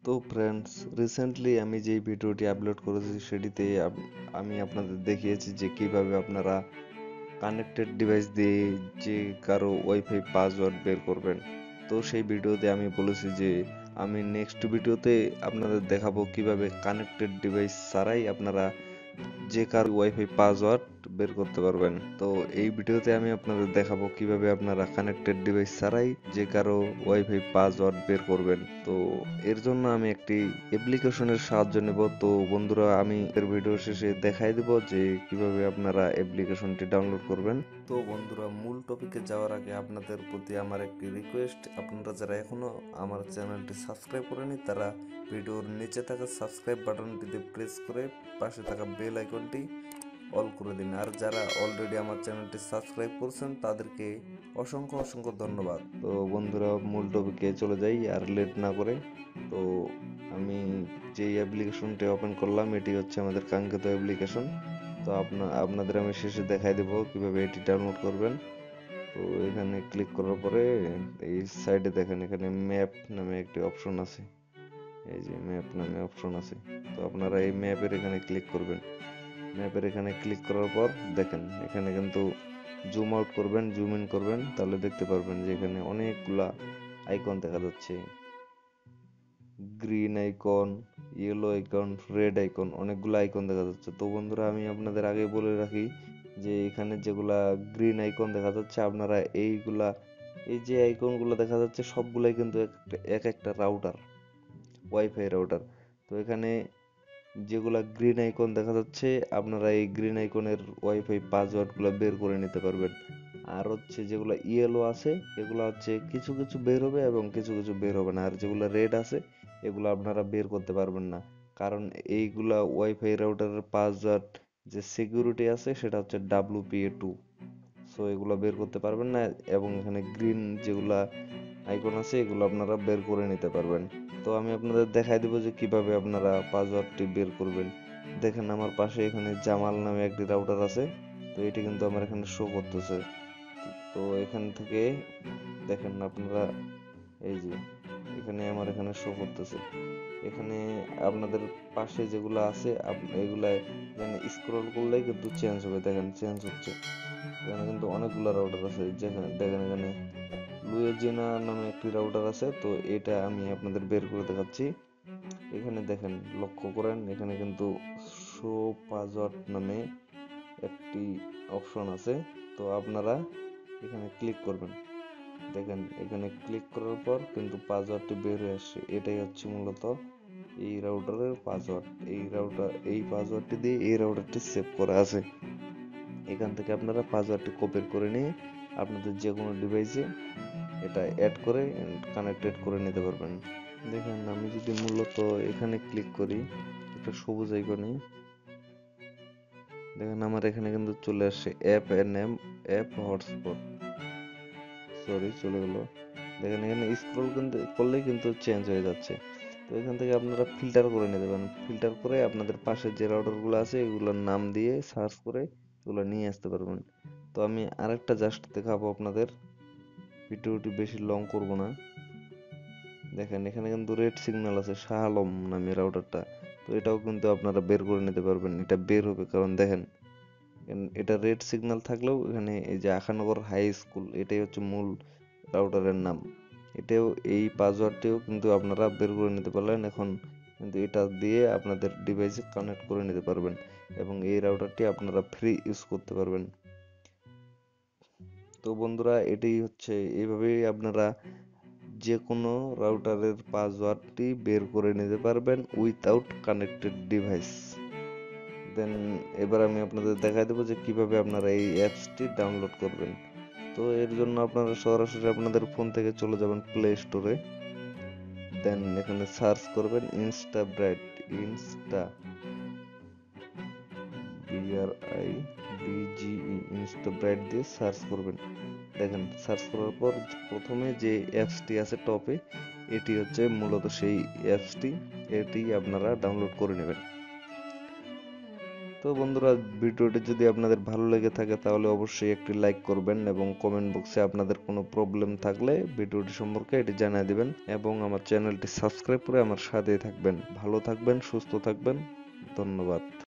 তো friends, recently আমি যেই ভিডিওটি আপলোড করেছি সেটিতে আমি আপনাদের দেখিয়েছি যে কিভাবে আপনারা কানেক্টেড ডিভাইস দিয়ে যে কারো ওয়াইফাই পাসওয়ার্ড বের করবেন। তো সেই ভিডিওতে আমি বলেছি যে আমি নেক্সট ভিডিওতে আপনাদের দেখাবো কিভাবে কানেক্টেড ডিভাইস ছাড়াই আপনারা যে কারো ওয়াইফাই পাসওয়ার্ড বের করতে পারবেন। তো এই ভিডিওতে আমি আপনাদের দেখাবো কিভাবে আপনারা কানেক্টেড ডিভাইস ছাড়াই যে কারো ওয়াইফাই পাসওয়ার্ড বের করবেন। তো এর জন্য আমি একটি অ্যাপ্লিকেশনের সাহায্য নেব। তো বন্ধুরা, আমি এর ভিডিও শেষে দেখাই দেব যে কিভাবে আপনারা অ্যাপ্লিকেশনটি ডাউনলোড করবেন। তো বন্ধুরা, মূল টপিকে যাওয়ার আগে আপনাদের প্রতি আমার একটি রিকোয়েস্ট, আপনারা যারা এখনো আমার চ্যানেলটি সাবস্ক্রাইব করেনি তারা ভিডিওর নিচে থাকা সাবস্ক্রাইব বাটনটিতে প্রেস করে পাশে থাকা বেল আইকনটি অল করে দিন। আর যারা অলরেডি আমার চ্যানেলটি সাবস্ক্রাইব করছেন তাদেরকে অসংখ্য অসংখ্য ধন্যবাদ। তো বন্ধুরা, মূল টপিকে চলে যাই আর লেট না করে। তো আমি যেই অ্যাপ্লিকেশনটি ওপেন করলাম এটি হচ্ছে আমাদের কাঙ্ক্ষিত অ্যাপ্লিকেশন। তো আপনাদের আমি শেষে দেখাই দেবো কিভাবে এটি ডাউনলোড করবেন। তো এখানে ক্লিক করার পরে এই সাইডে দেখেন, এখানে ম্যাপ নামে একটি অপশন আছে। এই যে ম্যাপ নামে অপশন আছে। তো আপনারা এই ম্যাপের এখানে ক্লিক করবেন। ম্যাপের এখানে ক্লিক করার পর দেখেন এখানে কিন্তু জুম আউট করবেন, জুম ইন করবেন, তাহলে দেখতে পারবেন যে এখানে অনেকগুলা আইকন দেখা যাচ্ছে। Green icon, yellow icon, red icon, অনেকগুলো আইকন দেখা যাচ্ছে। তো বন্ধুরা, আমি আপনাদের আগে বলে রাখি যে এখানে যেগুলা গ্রিন আইকন দেখা যাচ্ছে, আপনারা এই যে আইকনগুলো দেখা যাচ্ছে সবগুলাই কিন্তু এক একটা রাউটার, ওয়াইফাই রাউটার। তো এখানে যেগুলা গ্রিন আইকন দেখা যাচ্ছে আপনারা এই গ্রিন আইকনের ওয়াইফাই পাসওয়ার্ডগুলো বের করে নিতে পারবেন। আর হচ্ছে যেগুলো ইয়েলো আছে এগুলো হচ্ছে কিছু কিছু বের হবে এবং কিছু কিছু বের হবে না। আর যেগুলো রেড আছে এগুলো আপনারা বের করতে পারবেন না, কারণ এইগুলা ওয়াইফাই রাউটারের পাসওয়ার্ড যে সিকিউরিটি আছে সেটা হচ্ছে WPA2। সো এগুলো বের করতে পারবেন না। এবং এখানে গ্রিন যেগুলা আইকন আছে এগুলো আপনারা বের করে নিতে পারবেন। তো আমি আপনাদের দেখাই দেবো যে কিভাবে আপনারা পাসওয়ার্ডটি বের করবেন। দেখেন আমার পাশে এখানে জামাল নামে একটি রাউটার আছে। তো এটি কিন্তু আমার এখানে শো করতেছে। তো এখান থেকে দেখেন আপনারা, এই যে এখানে আমার এখানে শো করতেছে। এখানে আপনাদের পাশে যেগুলো আছে এগুলা এখানে স্ক্রল করলেই কিন্তু চেঞ্জ হবে। দেখেন চেঞ্জ হচ্ছে। এখানে কিন্তু অনেকগুলো রাউটার আছে। যেখানে দেখেন এখানে লুয়েজিনা নামে একটি রাউটার আছে। তো এটা আমি আপনাদের বের করে দেখাচ্ছি। এখানে দেখেন, লক্ষ্য করেন, এখানে কিন্তু শো পাসওয়ার্ড নামে একটি অপশন আছে। তো আপনারা এখানে ক্লিক করবেন। দেখেন এখানে ক্লিক করার পর কিন্তু পাসওয়ার্ডটি বের হয়ে আসছে। এটাই হচ্ছে মূলত এই রাউটারের পাসওয়ার্ড। এই পাসওয়ার্ডটি দিয়ে এই রাউটারটি সেভ করা আছে। এখান থেকে আপনারা পাসওয়ার্ডটি কপি করে নিয়ে আপনাদের যে কোনো ডিভাইসে এটা অ্যাড করে কানেক্টেড করে নিতে পারবেন। দেখেন আমি যদি মূলত এখানে ক্লিক করি একটা সবুজ আইকনে, দেখেন আমার এখানে কিন্তু চলে আসছে অ্যাপ হটস্পট। সরি, চলে গেল। দেখেন এখানে স্ক্রল কিন্তু করলেই কিন্তু চেঞ্জ হয়ে যাচ্ছে। তো এখান থেকে আপনারা ফিল্টার করে নিতে পারেন। ফিল্টার করে আপনাদের পাশে যে রাউটারগুলো আছে এগুলোর নাম দিয়ে সার্চ করে এগুলো নিয়ে আসতে পারবেন। তো আমি আরেকটা জাস্ট দেখাবো আপনাদের, ভিডিওটি বেশি লং করব না। দেখেন এখানে কিন্তু রেড সিগন্যাল আছে, শাহ আলম নামে রাউটারটা। তো এটাও কিন্তু আপনারা বের করে নিতে পারবেন। এটা বের হবে, কারণ দেখেন এটা রেড সিগন্যাল থাকলেও এখানে এই যে আখানগর হাই স্কুল এটাই হচ্ছে মূল রাউটারের নাম। এটাও এই পাসওয়ার্ডটিও কিন্তু আপনারা বের করে নিতে পারলেন। এখন কিন্তু এটা দিয়ে আপনাদের ডিভাইসে কানেক্ট করে নিতে পারবেন এবং এই রাউটারটি আপনারা ফ্রি ইউজ করতে পারবেন। তো বন্ধুরা, এটাই হচ্ছে, এইভাবেই আপনারা যে কোনো রাউটারের পাসওয়ার্ডটি বের করে নিতে পারবেন উইথাউট কানেক্টেড ডিভাইস। দেন এবার আমি আপনাদের দেখাই দেবো যে কিভাবে আপনারা এই অ্যাপসটি ডাউনলোড করবেন। তো এর জন্য আপনারা সরাসরি আপনাদের ফোন থেকে চলে যাবেন প্লে স্টোরে। দেন এখানে সার্চ করবেন Insta bright, Insta BRIDGE, Insta bright দিয়ে সার্চ করবেন। দেখেন সার্চ করার পর প্রথমে যে অ্যাপসটি আছে টপে, এটি হচ্ছে মূলত সেই অ্যাপসটি। এটি আপনারা ডাউনলোড করে নেবেন। তো বন্ধুরা, ভিডিওটি যদি আপনাদের ভালো লেগে থাকে তাহলে অবশ্যই একটি লাইক করবেন এবং কমেন্ট বক্সে আপনাদের কোনো প্রবলেম থাকলে ভিডিওটি সম্পর্কে এটি জানিয়ে দিবেন এবং আমার চ্যানেলটি সাবস্ক্রাইব করে আমার সাথেই থাকবেন। ভালো থাকবেন, সুস্থ থাকবেন। ধন্যবাদ।